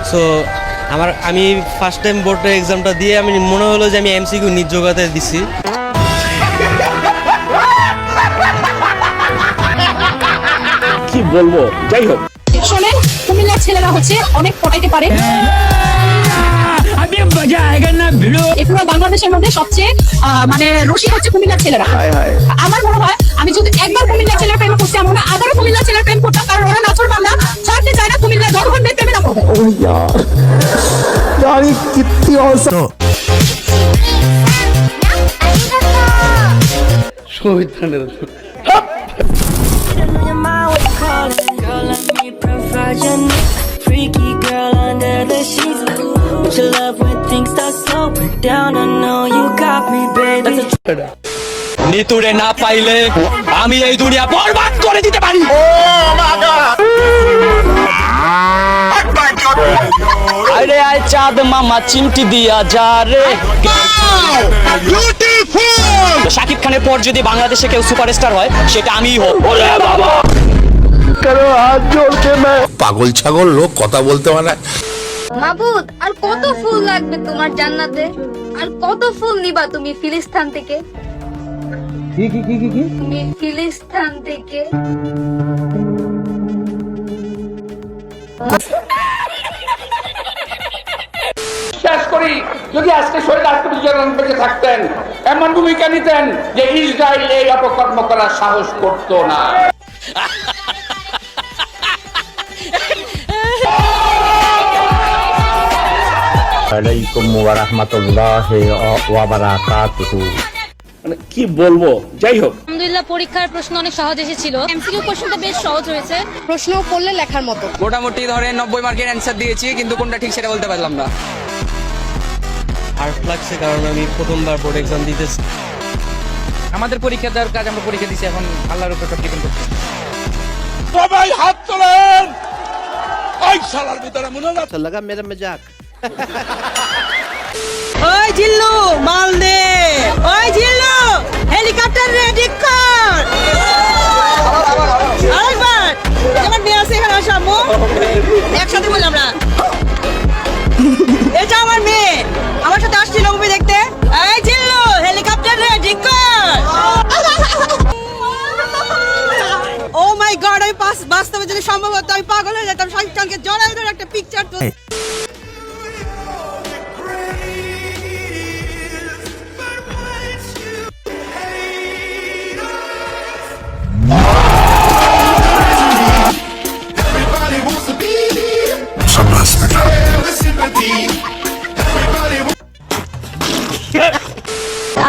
So আমি first time বোর্ডের এক্সামটা দিয়ে আমি মনে হলো যে আমি এমসিকিউ নিজ জোগাতে দিছি। কি বলবো, যাই হোক। শোনেন, কুমিল্লার ছেলেরা হচ্ছে অনেক পড়াইতে পারে। পুরো বাংলাদেশের মধ্যে সবচেয়ে মানে রসিক হচ্ছে কুমিল্লার ছেলেরা। আমার মনে হয় আমি যদি একবার কুমিল্লার ছেলের প্রেম করছি, আমরা আবারও কুমিল্লার ছেলের প্রেম করতাম, কারণ ওরা নাচর বাংলা ছাড়তে চায় না। কুমিল্লার জনগণ প্রেমে না পড়বে। Freaky girl under the sheets. Don't you love when things start slowing down? I know you got me, baby. নিতুরে না পাইলে আমি এই দুনিয়া বরবাদ করে দিতে পারি। আরে আয় চাঁদ মামা চিমটি দিয়া যা রে। শাকিব খানের পর যদি বাংলাদেশে কেউ সুপারস্টার হয় সেটা আমিই হব। পাগল ছাগল লোক কথা বলতে মানে। মাবুদ, আর কত ফুল লাগবে তোমার জান্নাতে? আর কত ফুল নিবা তুমি ফিলিস্তিন থেকে? তুমি ফিলিস্তিন থেকে বিশ্বাস করি যদি আজকে শহীদ রাষ্ট্রপতি বেঁচে থাকতেন, এমন ভূমিকা নিতেন যে ইসরায়েল এই অপকর্ম করার সাহস করতো না। আলাইকুম ওয়া রাহমাতুল্লাহি ওয়া বারাকাতুহু। মানে কি বলবো, যাই হোক। আলহামদুলিল্লাহ, পরীক্ষার প্রশ্ন অনেক সহজ এসেছিল। এমসিকিউ কোশ্চেনটা বেশ সহজ হয়েছে। প্রশ্ন পড়লে লেখার মতো। মোটামুটি ধরে 90 মার্কের অ্যান্সার দিয়েছি, কিন্তু কোনটা ঠিক সেটা বলতে পারলাম না। হার্ড লাগছে কারণ আমি প্রথমবার বোর্ড এক্সাম দিতেছি। আমাদের পরীক্ষা দেওয়ার কাজ আমরা পরীক্ষা দিচ্ছি, এখন আল্লাহর উপর সব ডিপেন্ড করছে। সবাই হাত তোলেন। ওই শালার ভিতরে মনে না লাগা মেরা মজাক। ওই জিল্লু মাল দে, ওই জিল্লু হেলিকপ্টার রেডি কর। আরেকবার আমার মেয়ে আছে এখানে, আসামু একসাথে বলি আমরা। এটা আমার মেয়ে, আমার সাথে আসছিল মুভি দেখতে। এই জিল্লু হেলিকপ্টার রেডি কর। ও মাই গড, আমি বাস্তবে যদি সম্ভব হতো আমি পাগল হয়ে যেতাম। শাকিব খানকে জড়ায় ধরে একটা পিকচার তো।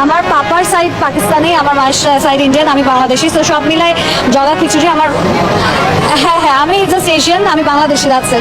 আমার পাপার সাইড পাকিস্তানি, আমার মায়ের সাইড ইন্ডিয়ান, আমি বাংলাদেশি। তো সব মিলাই জগা খিচুড়ি আমার। হ্যাঁ, আমি জাস্ট এশিয়ান, আমি বাংলাদেশি। আছে